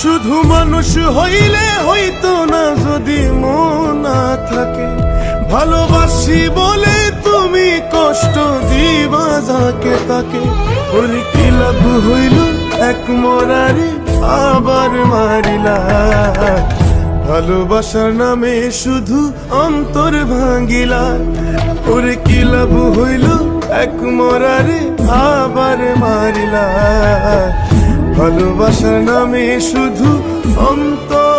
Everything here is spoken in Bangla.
শুধু মানুষ হইলে হইতো না যদি মন না থাকে। ভালোবাসি বলে তুমি কষ্ট দিবা যাকে তাকে। ওর কি লাভ হইল এক মরারে আবার মারিলা। ভালোবাসার নামে শুধু অন্তর ভাঙিলা। ওর কি লাভ হইল এক মরারে আবার মারিলা। ভালোবাসার নামে শুধু অন্তর